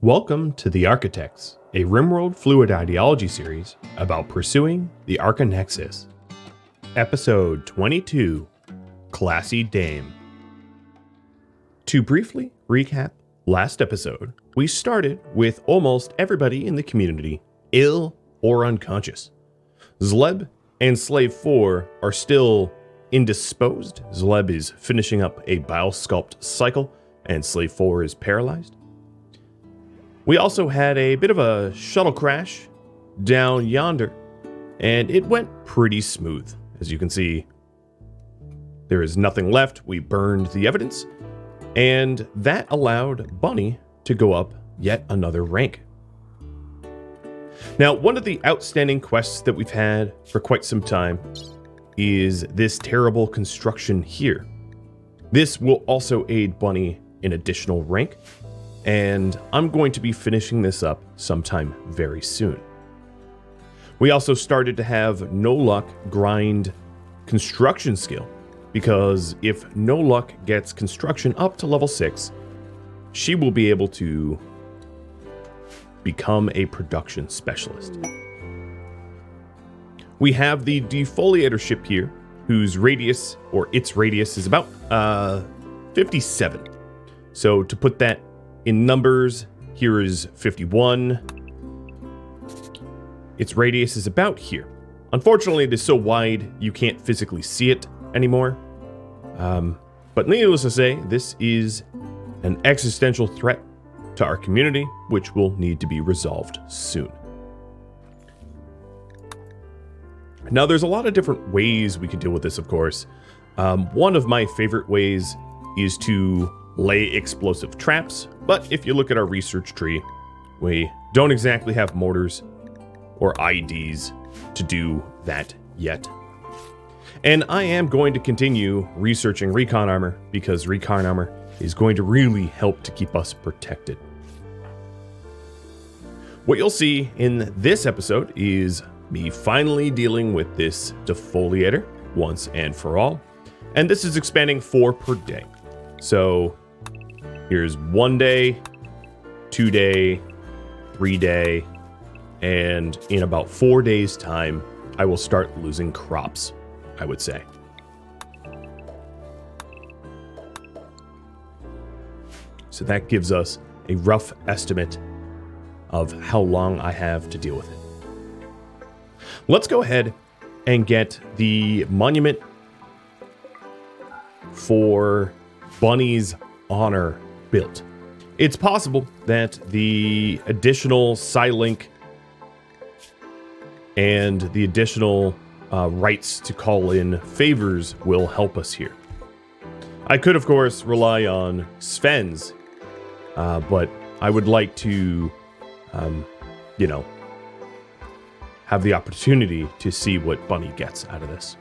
Welcome to the Archotechs, a RimWorld fluid ideology series about pursuing the Archonexus. Episode 22, Classy Dame. To briefly recap last episode, we started with almost everybody in the community ill or unconscious. Zleb and Slave 4 are still indisposed. Zleb is finishing up a biosculpt cycle, and Slave 4 is paralyzed. We also had a bit of a shuttle crash down yonder, and it went pretty smooth. As you can see, there is nothing left. We burned the evidence, and that allowed Bunny to go up yet another rank. Now, one of the outstanding quests that we've had for quite some time is this terrible construction here. This will also aid Bunny in additional rank, and I'm going to be finishing this up sometime very soon. We also started to have No Luck grind construction skill, because if No Luck gets construction up to level 6, she will be able to become a production specialist. We have the defoliator ship here, whose radius, or its radius, is about 57. So to put that in numbers, here is 51. Its radius is about here. Unfortunately, it is so wide you can't physically see it anymore. But needless to say, this is an existential threat to our community, which will need to be resolved soon. Now, there's a lot of different ways we can deal with this, of course. One of my favorite ways is to lay explosive traps, but if you look at our research tree, we don't exactly have mortars or IEDs to do that yet. And I am going to continue researching recon armor, because recon armor is going to really help to keep us protected. What you'll see in this episode is me finally dealing with this defoliator once and for all, and this is expanding 4 per day. So here's 1 day, 2 day, 3 day, and in about 4 days' time, I will start losing crops, I would say. So that gives us a rough estimate of how long I have to deal with it. Let's go ahead and get the monument for Bunny's honor built. It's possible that the additional Psylink and the additional rights to call in favors will help us here. I could, of course, rely on Sven's, but I would like to, have the opportunity to see what Bunny gets out of this.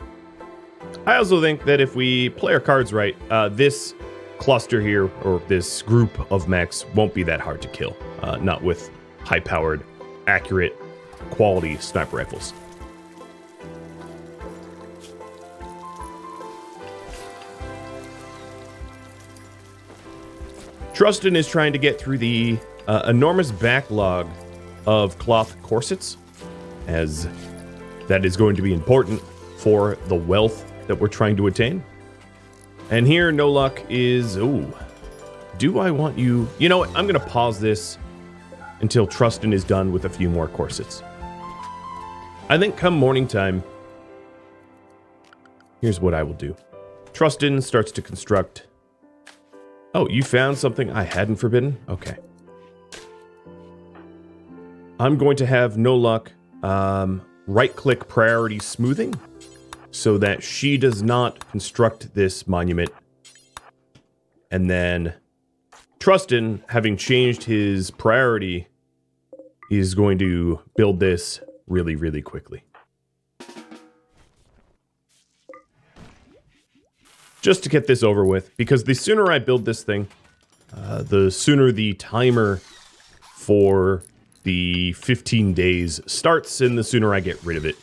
I also think that if we play our cards right, this cluster here, or this group of mechs, won't be that hard to kill. Not with high-powered, accurate, quality sniper rifles. Trustin is trying to get through the enormous backlog of cloth corsets, as that is going to be important for the wealth that we're trying to attain. And here, No Luck is, do I want you? You know what, I'm going to pause this until Trustin is done with a few more corsets. I think come morning time, here's what I will do. Trustin starts to construct. Oh, you found something I hadn't forbidden? Okay. I'm going to have No Luck right-click priority smoothing so that she does not construct this monument. And then Trustin, having changed his priority, is going to build this really, really quickly. Just to get this over with, because the sooner I build this thing, the sooner the timer for the 15 days starts, and the sooner I get rid of it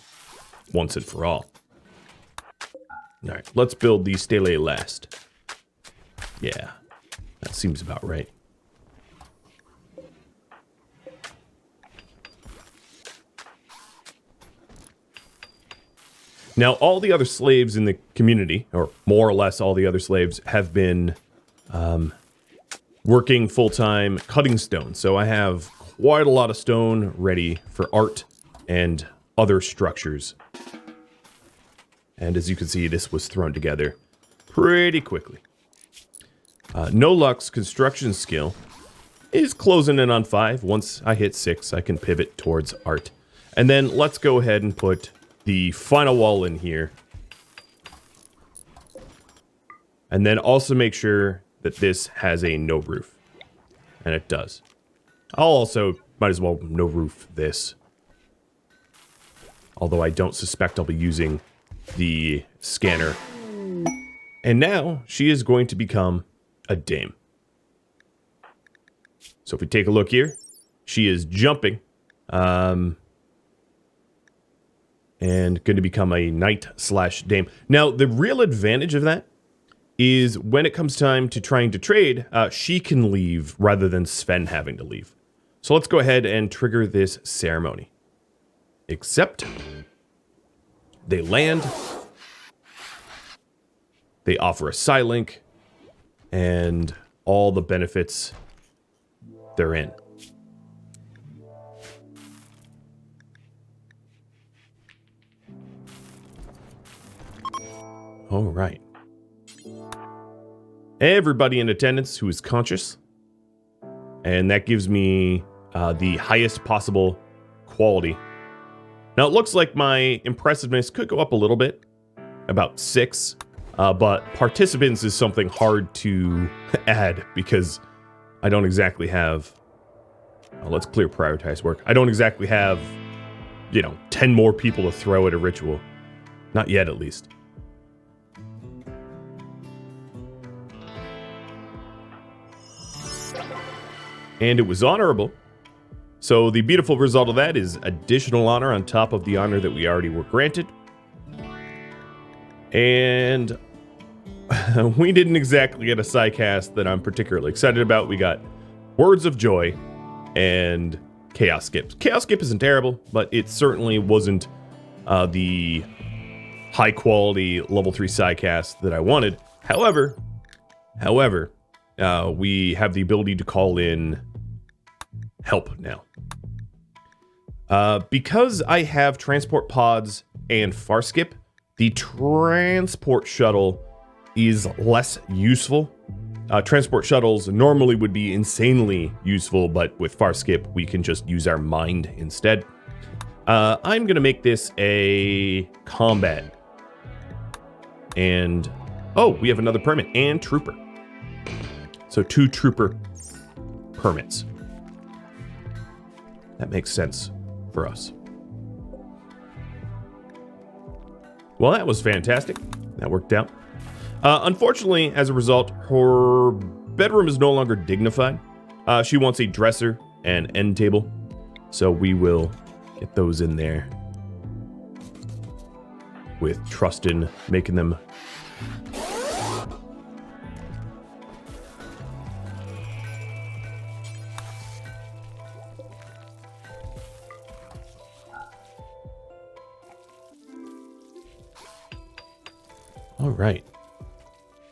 once and for all. Alright, let's build the stele last. Yeah, that seems about right. Now, all the other slaves in the community, or more or less all the other slaves, have been working full-time cutting stone. So I have quite a lot of stone ready for art and other structures. And as you can see, this was thrown together pretty quickly. No Luck's construction skill is closing in on 5. Once I hit 6, I can pivot towards art. And then let's go ahead and put the final wall in here. And then also make sure that this has a no roof. And it does. I'll also, might as well no roof this. Although I don't suspect I'll be using the scanner. And now she is going to become a dame. So if we take a look here, she is jumping. And going to become a knight/dame. Now, the real advantage of that is when it comes time to trying to trade, she can leave rather than Sven having to leave. So let's go ahead and trigger this ceremony. Except they land, they offer a Psylink, and all the benefits they're in. All right. Everybody in attendance who is conscious. And that gives me the highest possible quality. Now, it looks like my impressiveness could go up a little bit. About 6. But participants is something hard to add because I don't exactly have... let's clear prioritized work. I don't exactly have, 10 more people to throw at a ritual. Not yet, at least. And it was honorable. So the beautiful result of that is additional honor on top of the honor that we already were granted. And we didn't exactly get a Psycast that I'm particularly excited about. We got Words of Joy and Chaos Skip. Chaos Skip isn't terrible, but it certainly wasn't the high quality level 3 Psycast that I wanted. However, we have the ability to call in help now. Because I have transport pods and Farskip, the transport shuttle is less useful. Transport shuttles normally would be insanely useful, but with Farskip, we can just use our mind instead. I'm going to make this a combat. And, oh, we have another permit and trooper. So 2 trooper permits. That makes sense for us. Well, that was fantastic. That worked out. Unfortunately, as a result, her bedroom is no longer dignified. She wants a dresser and end table. So we will get those in there with Trustin making them. All right.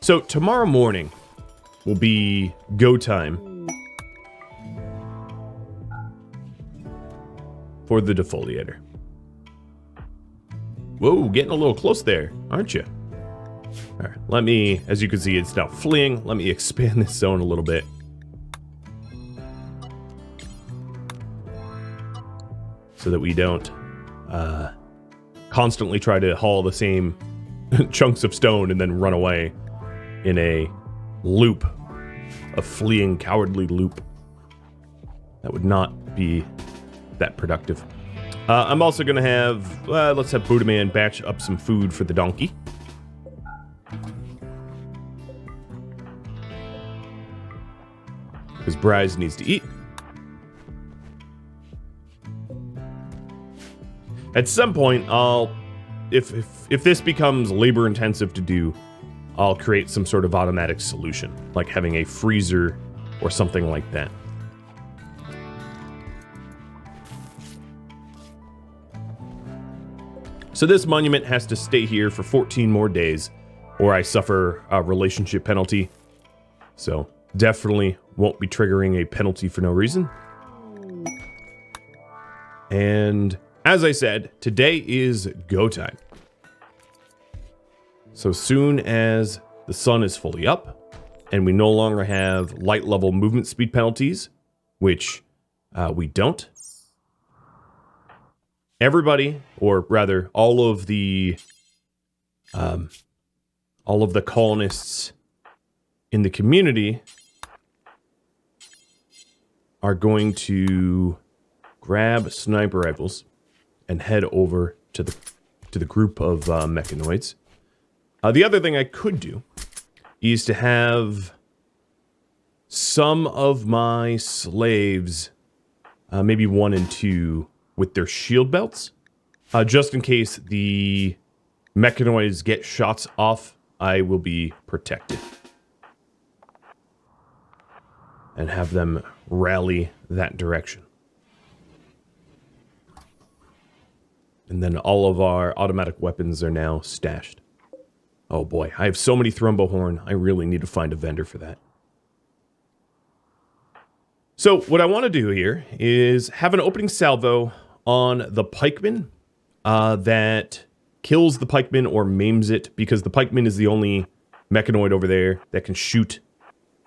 So tomorrow morning will be go time for the defoliator. Whoa, getting a little close there, aren't you? All right, let me, as you can see, it's now fleeing. Let me expand this zone a little bit. So that we don't constantly try to haul the same chunks of stone and then run away in a loop, a fleeing, cowardly loop. That would not be that productive. I'm also going to have, let's have Buddha Man batch up some food for the donkey. Because Bryce needs to eat. At some point, I'll, if this becomes labor intensive to do, I'll create some sort of automatic solution, like having a freezer or something like that. So this monument has to stay here for 14 more days, or I suffer a relationship penalty. So definitely won't be triggering a penalty for no reason. And as I said, today is go time. So soon as the sun is fully up and we no longer have light level movement speed penalties, which we don't, everybody, or rather all of the colonists in the community are going to grab sniper rifles and head over to the group of mechanoids. The other thing I could do is to have some of my slaves, maybe 1 and 2, with their shield belts, just in case the mechanoids get shots off, I will be protected. And have them rally that direction. And then all of our automatic weapons are now stashed. Oh boy, I have so many thrombohorn, I really need to find a vendor for that. So what I want to do here is have an opening salvo on the pikeman that kills the pikeman or maims it, because the pikeman is the only mechanoid over there that can shoot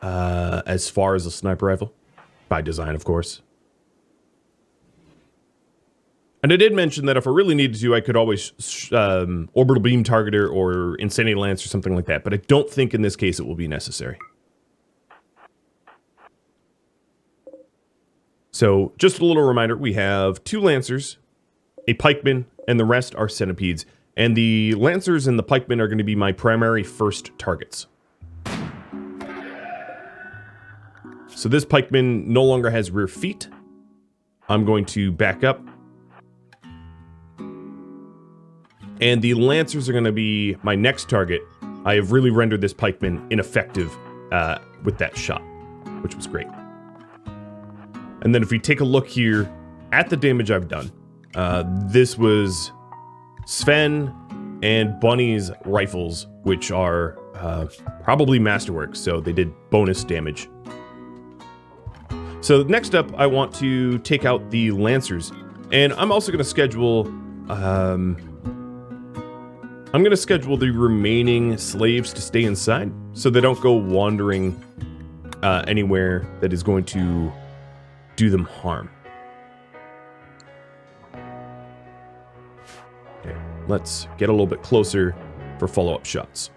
as far as a sniper rifle. By design, of course. And I did mention that if I really needed to, I could always orbital beam targeter or insanity lance or something like that, but I don't think in this case it will be necessary. So, just a little reminder, we have 2 lancers, a pikeman, and the rest are centipedes. And the lancers and the pikemen are going to be my primary first targets. So this pikeman no longer has rear feet. I'm going to back up. And the lancers are going to be my next target. I have really rendered this pikeman ineffective with that shot, which was great. And then if we take a look here at the damage I've done, this was Sven and Bunny's rifles, which are probably masterworks, so they did bonus damage. So next up, I want to take out the lancers, and I'm also going to schedule the remaining slaves to stay inside, so they don't go wandering anywhere that is going to do them harm. Okay, let's get a little bit closer for follow-up shots.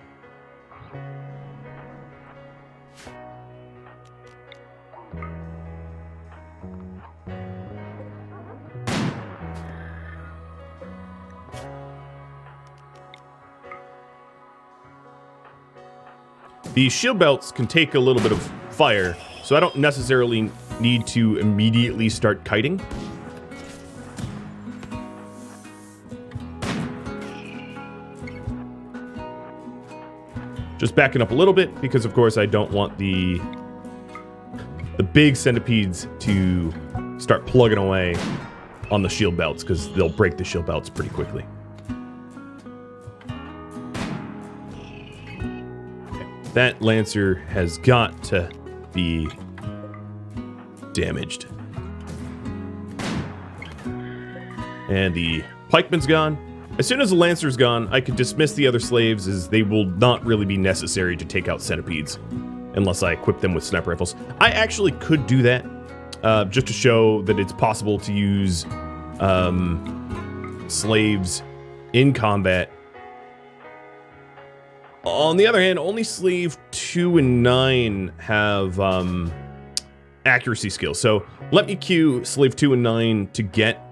The shield belts can take a little bit of fire, so I don't necessarily need to immediately start kiting. Just backing up a little bit, because of course I don't want the big centipedes to start plugging away on the shield belts, because they'll break the shield belts pretty quickly. That lancer has got to be damaged. And the pikeman's gone. As soon as the lancer's gone, I can dismiss the other slaves, as they will not really be necessary to take out centipedes unless I equip them with sniper rifles. I actually could do that just to show that it's possible to use slaves in combat. On the other hand, only slave 2 and 9 have accuracy skills. So let me queue slave 2 and 9 to get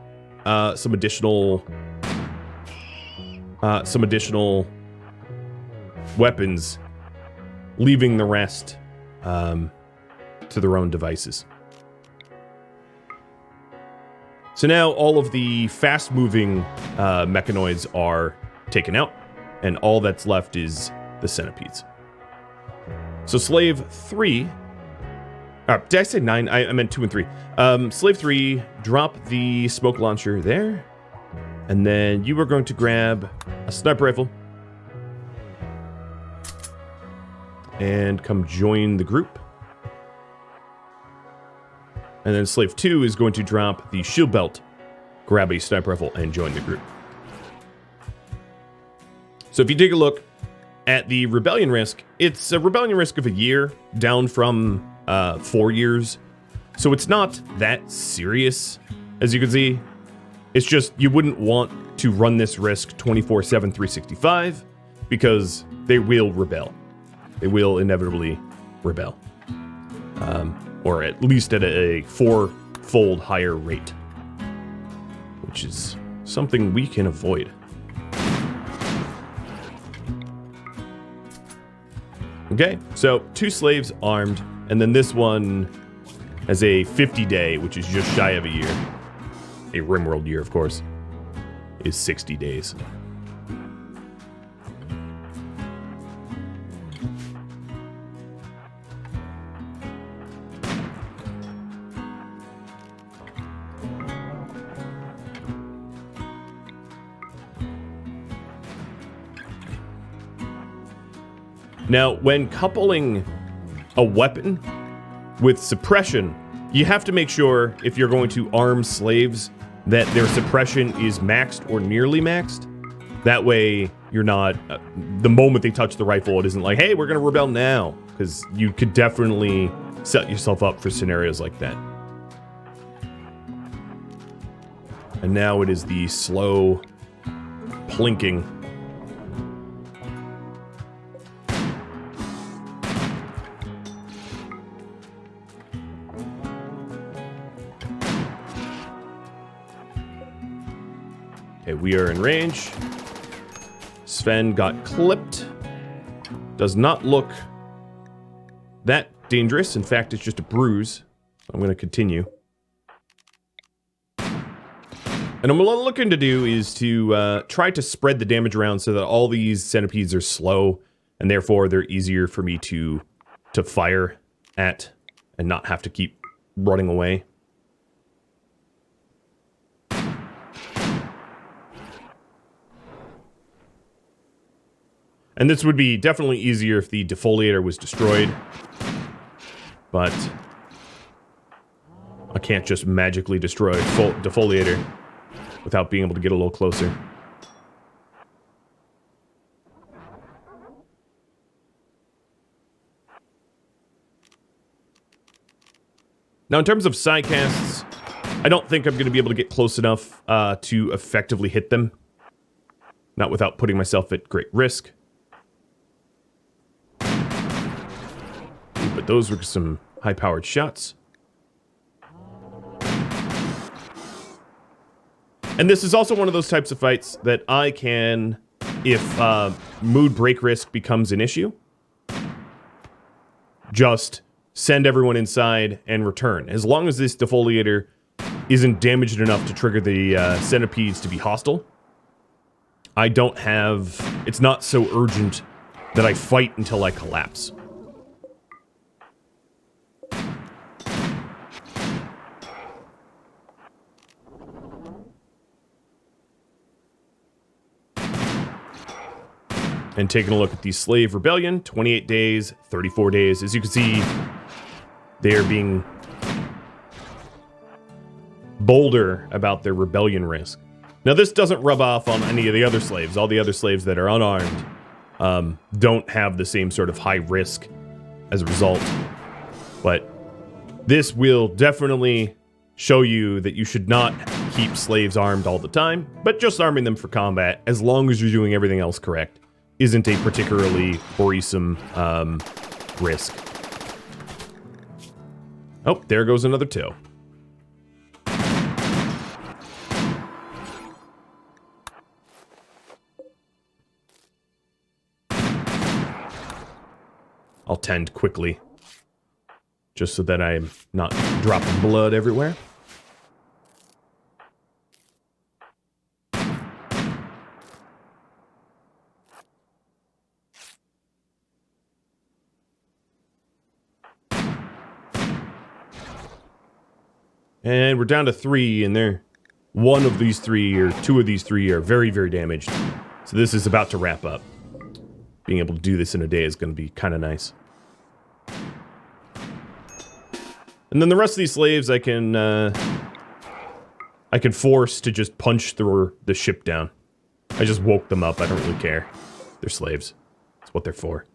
some additional weapons, leaving the rest to their own devices. So now all of the fast-moving mechanoids are taken out, and all that's left is the centipedes. So slave 3... did I say 9? I meant 2 and 3. Slave 3, drop the smoke launcher there. And then you are going to grab a sniper rifle and come join the group. And then Slave 2 is going to drop the shield belt, grab a sniper rifle, and join the group. So if you take a look at the rebellion risk, it's a rebellion risk of a year, down from 4 years. So it's not that serious, as you can see. It's just you wouldn't want to run this risk 24/7, 365, because they will rebel. They will inevitably rebel. Or at least at a 4-fold higher rate, which is something we can avoid. Okay, so 2 slaves armed, and then this one has a 50-day, which is just shy of a year. A RimWorld year, of course, is 60 days. Now, when coupling a weapon with suppression, you have to make sure, if you're going to arm slaves, that their suppression is maxed or nearly maxed. That way, you're not, the moment they touch the rifle, it isn't like, hey, we're going to rebel now. Because you could definitely set yourself up for scenarios like that. And now it is the slow plinking. Okay, we are in range. Sven got clipped. Does not look that dangerous. In fact, it's just a bruise. I'm going to continue. And what I'm looking to do is to try to spread the damage around so that all these centipedes are slow, and therefore they're easier for me to fire at and not have to keep running away. And this would be definitely easier if the defoliator was destroyed. But I can't just magically destroy defoliator without being able to get a little closer. Now, in terms of sidecasts, I don't think I'm going to be able to get close enough to effectively hit them. Not without putting myself at great risk. But those were some high-powered shots. And this is also one of those types of fights that I can, if mood break risk becomes an issue, just send everyone inside and return. As long as this defoliator isn't damaged enough to trigger the centipedes to be hostile, I don't have... It's not so urgent that I fight until I collapse. And taking a look at the Slave Rebellion, 28 days, 34 days. As you can see, they are being bolder about their rebellion risk. Now, this doesn't rub off on any of the other slaves. All the other slaves that are unarmed don't have the same sort of high risk as a result. But this will definitely show you that you should not keep slaves armed all the time, but just arming them for combat, as long as you're doing everything else correct, isn't a particularly worrisome risk. Oh, there goes another toe. I'll tend quickly, just so that I'm not dropping blood everywhere. And we're down to 3 in there. one of these three or two of these three are very, very damaged. So this is about to wrap up. Being able to do this in a day is going to be kind of nice. And then the rest of these slaves I can force to just punch through the ship down. I just woke them up. I don't really care. They're slaves. That's what they're for.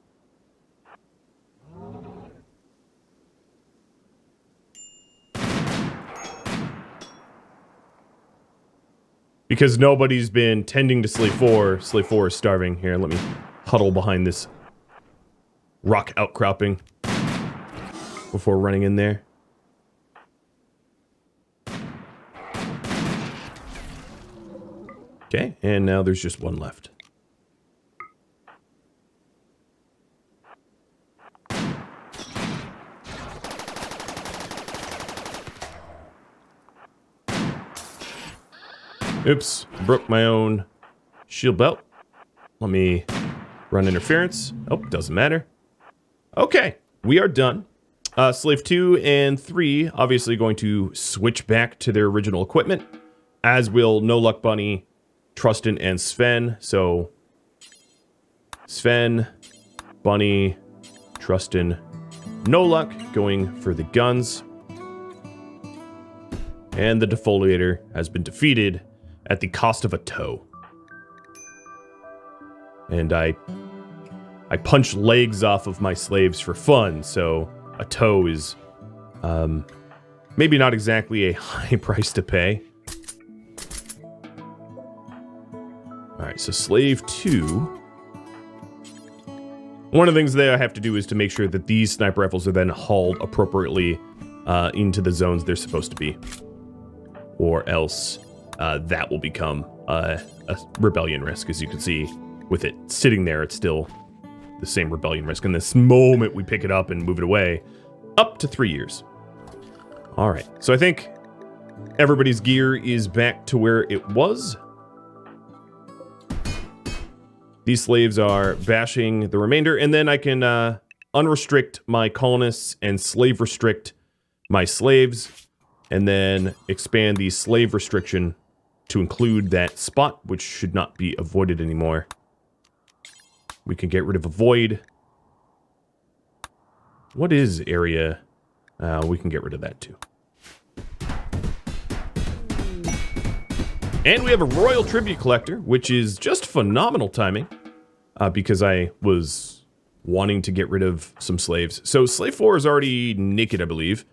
Because nobody's been tending to Slave 4. Slave 4 is starving. Here, let me huddle behind this rock outcropping before running in there. Okay, and now there's just one left. Oops, broke my own shield belt. Let me run interference. Oh, doesn't matter. Okay, we are done. Slave 2 and 3 obviously going to switch back to their original equipment, as will No Luck Bunny, Trustin, and Sven. So, Sven, Bunny, Trustin, No Luck going for the guns. And the defoliator has been defeated at the cost of a toe. And I punch legs off of my slaves for fun, so a toe is maybe not exactly a high price to pay. Alright, so Slave 2. One of the things that I have to do is to make sure that these sniper rifles are then hauled appropriately into the zones they're supposed to be. Or else that will become a rebellion risk. As you can see, with it sitting there, it's still the same rebellion risk. And this moment we pick it up and move it away, up to 3 years. All right, so I think everybody's gear is back to where it was. These slaves are bashing the remainder, and then I can unrestrict my colonists and slave restrict my slaves, and then expand the slave restriction to include that spot, which should not be avoided anymore. We can get rid of avoid. What is area? We can get rid of that too. And we have a royal tribute collector, which is just phenomenal timing, because I was wanting to get rid of some slaves. So slave 4 is already naked, I believe.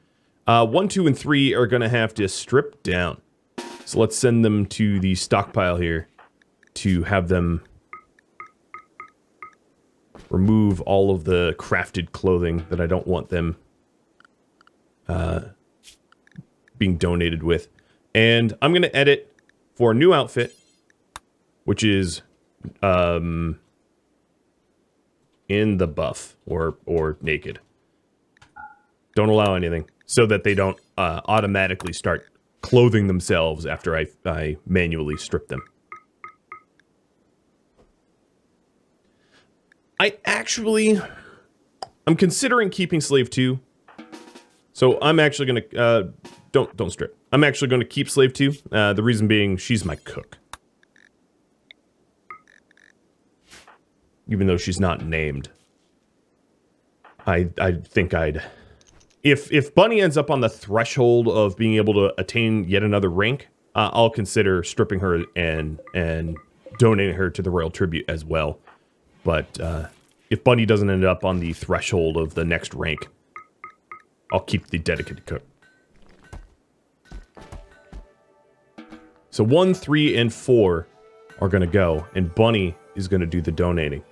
1, 2, and 3 are going to have to strip down. So let's send them to the stockpile here to have them remove all of the crafted clothing that I don't want them being donated with. And I'm going to edit for a new outfit, which is in the buff or naked. Don't allow anything, so that they don't automatically start clothing themselves after I manually strip them. I'm considering keeping Slave 2. So I'm actually going to, don't strip. I'm actually going to keep Slave 2. The reason being, she's my cook. Even though she's not named. I think I'd... If Bunny ends up on the threshold of being able to attain yet another rank, I'll consider stripping her and donating her to the royal tribute as well. But if Bunny doesn't end up on the threshold of the next rank, I'll keep the dedicated cook. So 1, 3, and 4 are going to go, and Bunny is going to do the donating.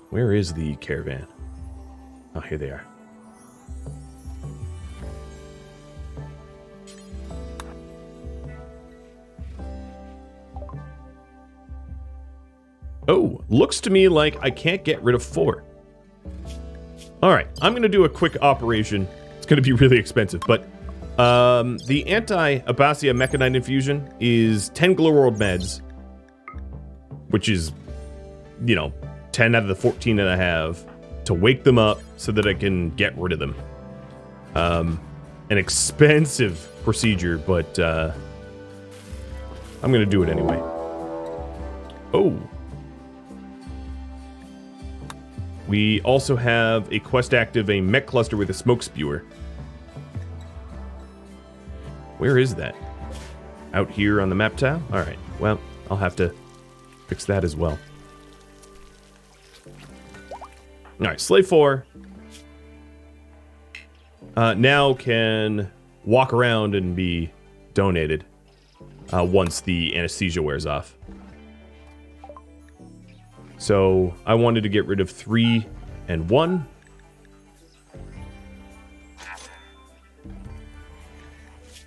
Where is the caravan? Oh, here they are. Oh, looks to me like I can't get rid of 4. Alright, I'm going to do a quick operation. It's going to be really expensive, but the anti-Abbasia Mechanite infusion is 10 glow world meds, which is, 10 out of the 14 that I have, to wake them up so that I can get rid of them. an expensive procedure, but I'm going to do it anyway. Oh. We also have a quest active, a Mech Cluster with a smoke spewer. Where is that? Out here on the map tile? Alright, well, I'll have to fix that as well. Alright, Slave 4 now can walk around and be donated once the anesthesia wears off. So I wanted to get rid of 3 and 1.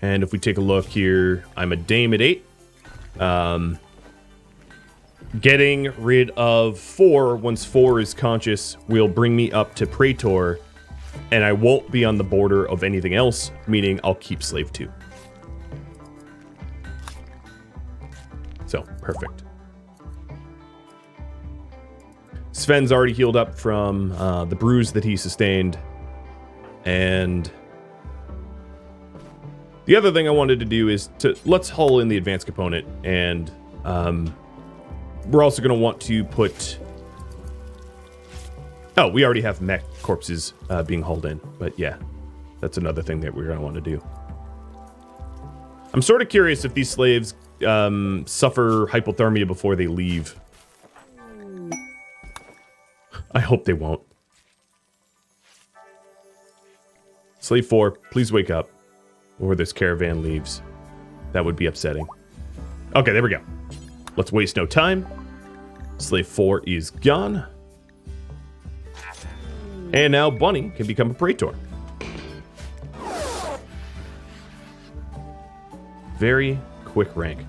And if we take a look here, I'm a Dame at 8. Getting rid of 4, once 4 is conscious, will bring me up to Praetor, and I won't be on the border of anything else, meaning I'll keep Slave 2. So, perfect. Sven's already healed up from the bruise that he sustained, and the other thing I wanted to do is let's hull in the advanced component, and we're also going to want to put... Oh, we already have mech corpses being hauled in, but yeah, that's another thing that we're going to want to do. I'm sort of curious if these slaves suffer hypothermia before they leave. I hope they won't. Slave 4, please wake up before this caravan leaves. That would be upsetting. Okay, there we go. Let's waste no time. Slave 4 is gone. And now Bunny can become a Praetor. Very quick rank.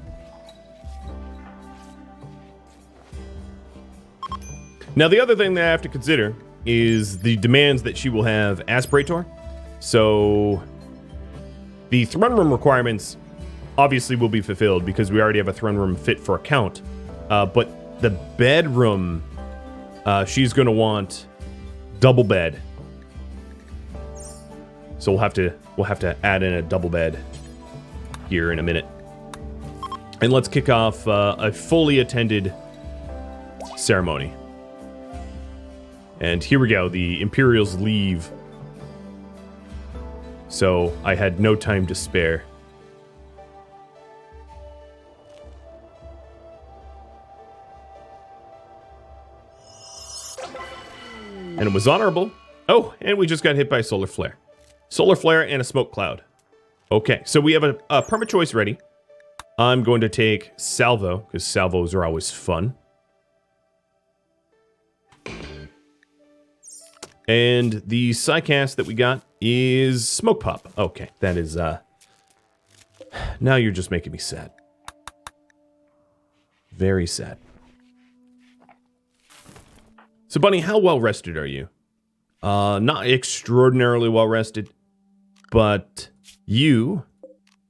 Now, the other thing that I have to consider is the demands that she will have as Praetor. So, the throne room requirements obviously will be fulfilled because we already have a throne room fit for a count. But the bedroom, she's going to want double bed. So we'll have to add in a double bed here in a minute. And let's kick off a fully attended ceremony. And here we go, the Imperials leave. So I had no time to spare. And it was honorable. Oh, and we just got hit by a solar flare. Solar flare and a smoke cloud. Okay, so we have a perma choice ready. I'm going to take Salvo, because salvos are always fun. And the Psycast that we got is Smoke Pop. Okay, that is, now you're just making me sad. Very sad. So, Bunny, how well rested are you? Not extraordinarily well rested, but you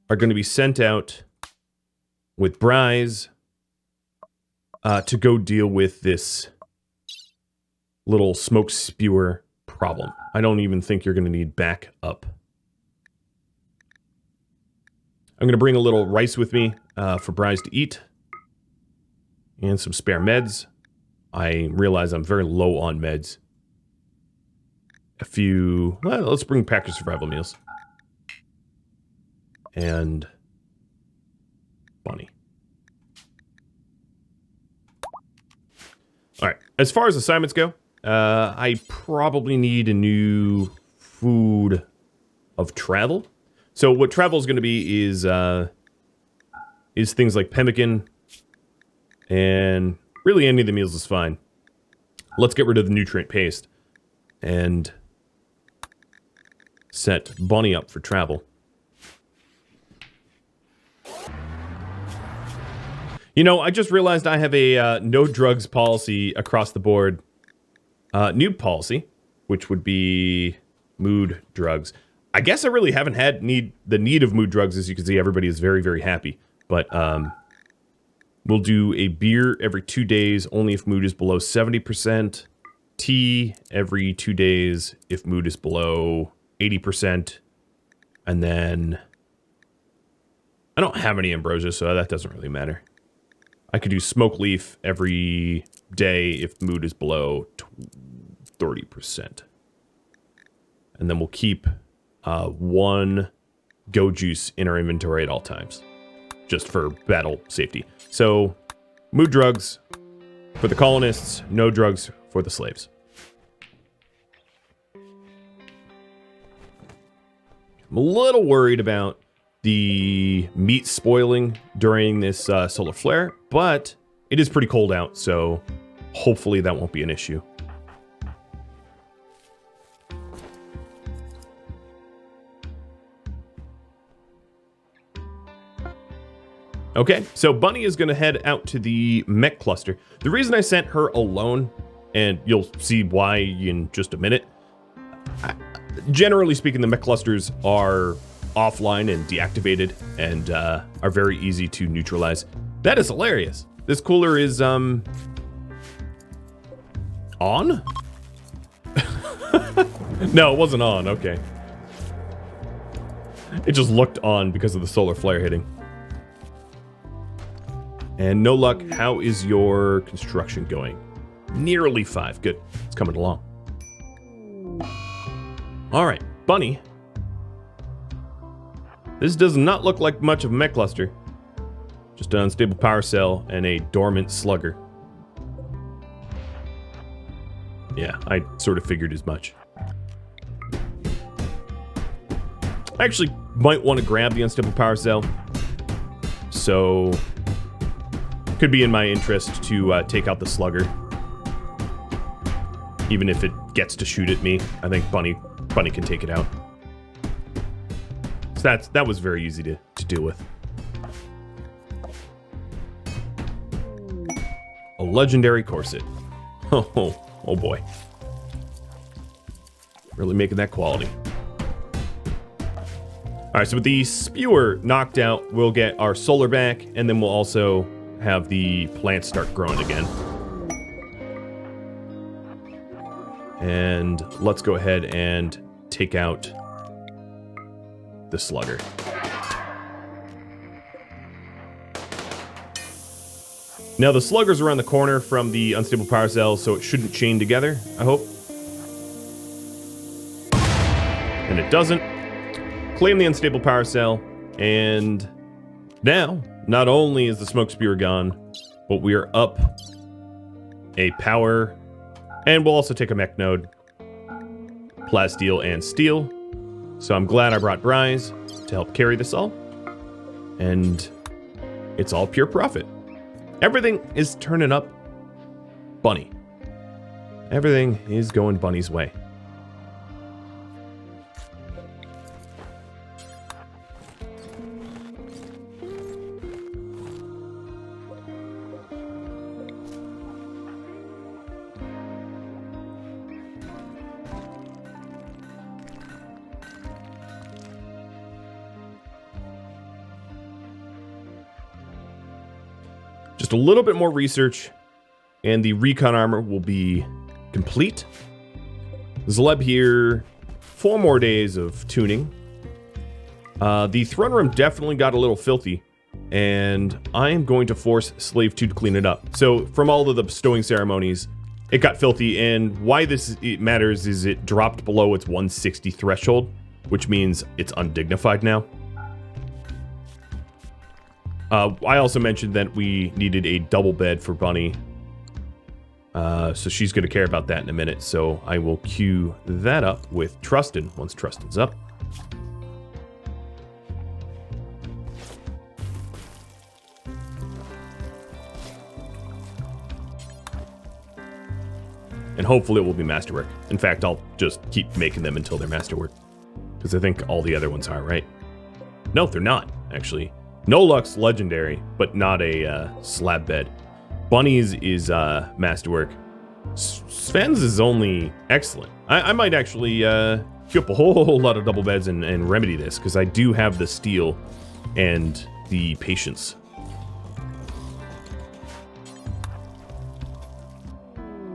are going to be sent out with Bryce to go deal with this little smoke spewer problem. I don't even think you're going to need backup. I'm going to bring a little rice with me for Bryce to eat. And some spare meds. I realize I'm very low on meds. A few... Well, let's bring packaged survival meals. And... Bunny. Alright, as far as assignments go, I probably need a new food of travel. So what travel is going to be is things like pemmican, and really any of the meals is fine. Let's get rid of the nutrient paste and set Bunny up for travel. You know, I just realized I have a no drugs policy across the board. New policy, which would be mood drugs. I guess I really haven't had the need of mood drugs. As you can see, everybody is very, very happy. But we'll do a beer every 2 days, only if mood is below 70%. Tea every 2 days if mood is below 80%. And then I don't have any ambrosia, so that doesn't really matter. I could do smoke leaf every day if mood is below 30%. And then we'll keep 1 go juice in our inventory at all times, just for battle safety. So mood drugs for the colonists, no drugs for the slaves. I'm a little worried about the meat spoiling during this solar flare, but it is pretty cold out, so hopefully that won't be an issue. Okay, so Bunny is going to head out to the Mech Cluster. The reason I sent her alone, and you'll see why in just a minute, generally speaking, the Mech Clusters are offline and deactivated and are very easy to neutralize. That is hilarious. This cooler is on? No, it wasn't on. Okay. It just looked on because of the solar flare hitting. And no luck, how is your construction going? Nearly 5. Good. It's coming along. All right, Bunny. This does not look like much of a Mech Cluster. Just an unstable power cell and a dormant slugger. Yeah, I sort of figured as much. I actually might want to grab the unstable power cell. So, could be in my interest to take out the slugger. Even if it gets to shoot at me, I think Bunny can take it out. So that was very easy to deal with. A legendary corset. Oh boy. Really making that quality. Alright, so with the spewer knocked out, we'll get our solar back, and then we'll also have the plants start growing again. And let's go ahead and take out the slugger. Now the slugger's around the corner from the unstable power cell, so it shouldn't chain together, I hope. And it doesn't. Claim the unstable power cell, and now, not only is the smoke spewer gone, but we are up a power, and we'll also take a mech node, plasteel and steel. So I'm glad I brought Bryce to help carry this all, and it's all pure profit. Everything is turning up Bunny. Everything is going Bunny's way. Just a little bit more research, and the recon armor will be complete. Zleb here, 4 more days of tuning. The throne room definitely got a little filthy, and I am going to force Slave 2 to clean it up. So from all of the bestowing ceremonies, it got filthy, and why it matters is it dropped below its 160 threshold, which means it's undignified now. I also mentioned that we needed a double bed for Bunny. So she's going to care about that in a minute. So I will queue that up with Trustin once Trustin's up. And hopefully it will be masterwork. In fact, I'll just keep making them until they're masterwork. Because I think all the other ones are, right? No, they're not, actually. No Lux legendary, but not a slab bed. Bunny's is masterwork. Sven's is only excellent. I might actually queue up a whole lot of double beds and remedy this, because I do have the steel and the patience.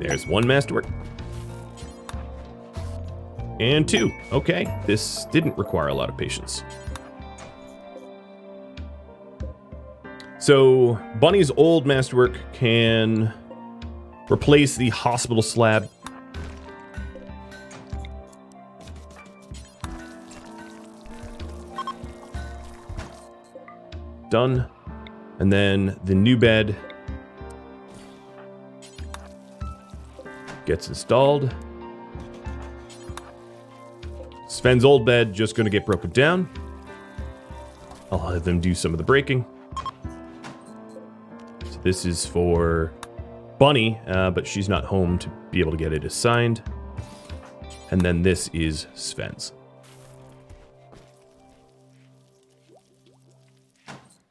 There's one masterwork. And 2. Okay, this didn't require a lot of patience. So, Bunny's old masterwork can replace the hospital slab. Done. And then the new bed gets installed. Sven's old bed just going to get broken down. I'll have them do some of the breaking. So this is for Bunny, but she's not home to be able to get it assigned. And then this is Sven's.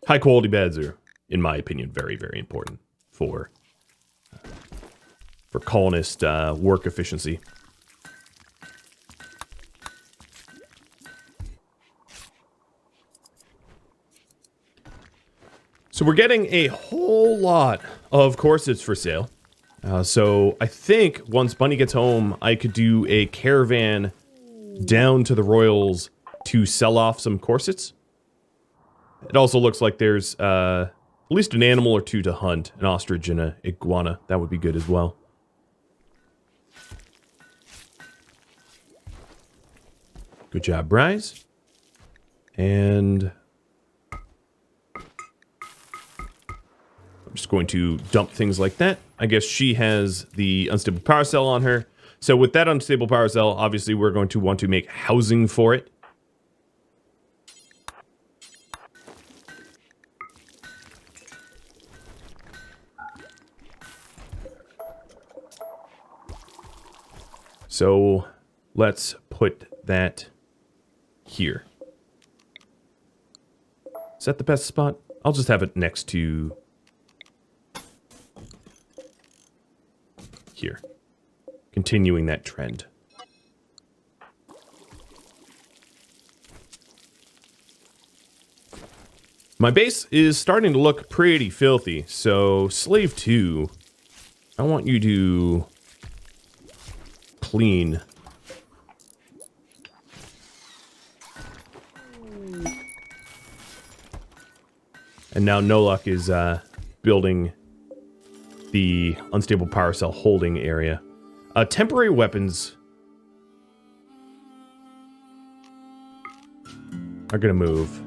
High quality beds are, in my opinion, very, very important for colonist work efficiency. So we're getting a whole lot of corsets for sale. So I think once Bunny gets home, I could do a caravan down to the Royals to sell off some corsets. It also looks like there's at least an animal or 2 to hunt. An ostrich and an iguana. That would be good as well. Good job, Bryce. And I'm just going to dump things like that. I guess she has the unstable power cell on her. So with that unstable power cell, obviously we're going to want to make housing for it. So let's put that here. Is that the best spot? I'll just have it next to here. Continuing that trend. My base is starting to look pretty filthy, so Slave 2, I want you to clean. And now Nolok is building the unstable power cell holding area. Temporary weapons are going to move.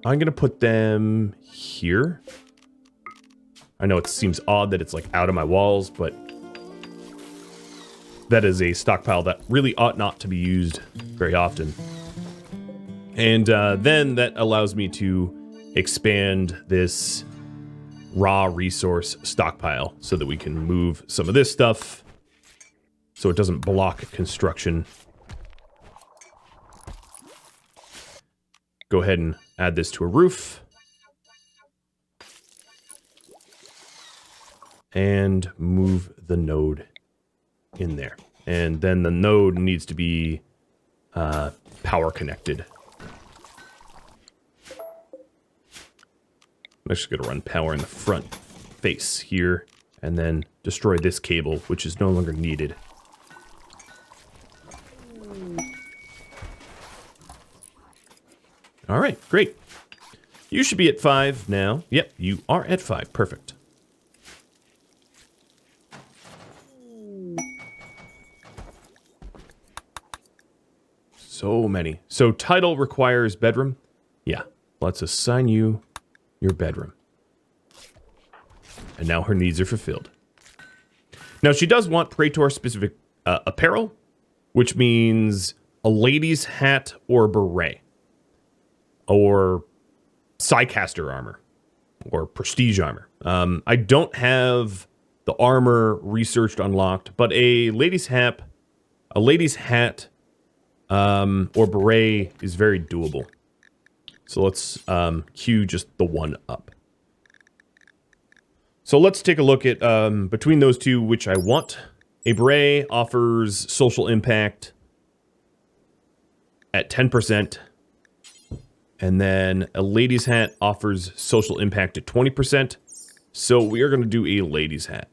I'm going to put them here. I know it seems odd that it's like out of my walls, but that is a stockpile that really ought not to be used very often. And then that allows me to expand this raw resource stockpile so that we can move some of this stuff so it doesn't block construction. Go ahead and add this to a roof. And move the node in there. And then the node needs to be power connected. I'm actually going to run power in the front face here and then destroy this cable, which is no longer needed. All right, great. You should be at 5 now. Yep, you are at 5. Perfect. So many. So title requires bedroom. Yeah, let's assign you your bedroom. And now her needs are fulfilled. Now she does want Praetor specific apparel, which means a lady's hat or beret, or Psycaster armor, or prestige armor. I don't have the armor researched unlocked, but a lady's hat, or beret is very doable. So let's queue just the one up. So let's take a look at between those two, which I want. A beret offers social impact at 10%. And then a lady's hat offers social impact at 20%. So we are going to do a lady's hat.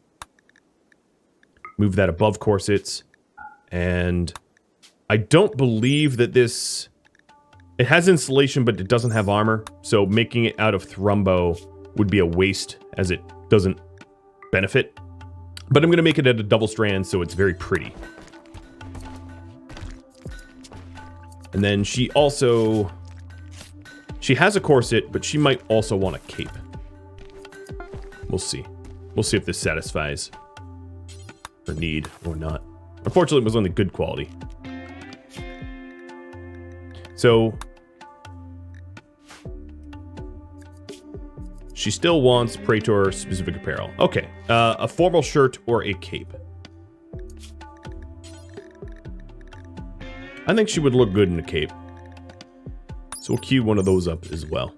Move that above corsets. And I don't believe that this... It has insulation, but it doesn't have armor. So making it out of Thrumbo would be a waste, as it doesn't benefit. But I'm going to make it at a double strand, so it's very pretty. And then she also... She has a corset, but she might also want a cape. We'll see. We'll see if this satisfies her need or not. Unfortunately, it was only good quality. So... She still wants Praetor specific apparel. Okay, a formal shirt or a cape. I think she would look good in a cape. So we'll queue one of those up as well.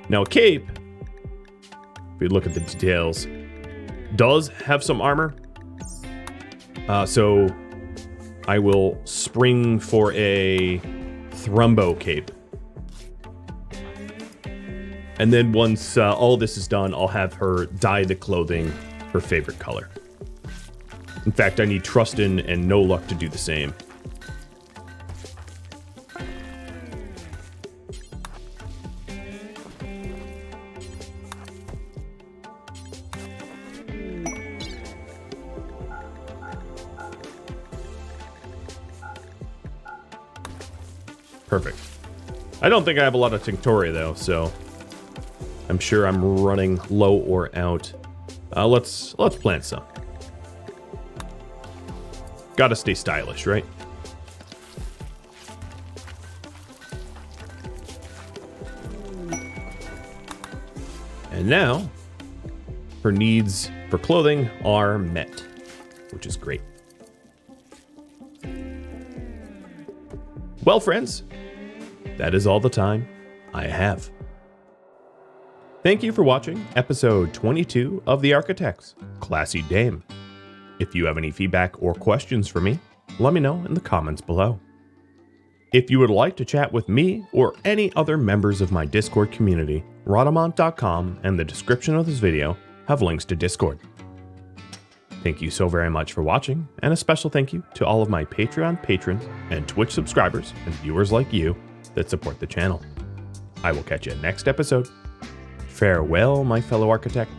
Now a cape, if we look at the details, does have some armor. So I will spring for a Thrumbo cape. And then once all this is done, I'll have her dye the clothing her favorite color. In fact, I need Trustin and No Luck to do the same. Perfect. I don't think I have a lot of Tinctoria though, so I'm sure I'm running low or out. Let's plant some. Gotta stay stylish, right? And now, her needs for clothing are met, which is great. Well, friends, that is all the time I have. Thank you for watching episode 22 of the Archotechs, Classy Dame. If you have any feedback or questions for me, let me know in the comments below. If you would like to chat with me or any other members of my Discord community, Rhadamant.com and the description of this video have links to Discord. Thank you so very much for watching, and a special thank you to all of my Patreon patrons and Twitch subscribers and viewers like you that support the channel. I will catch you next episode. Farewell, my fellow architect.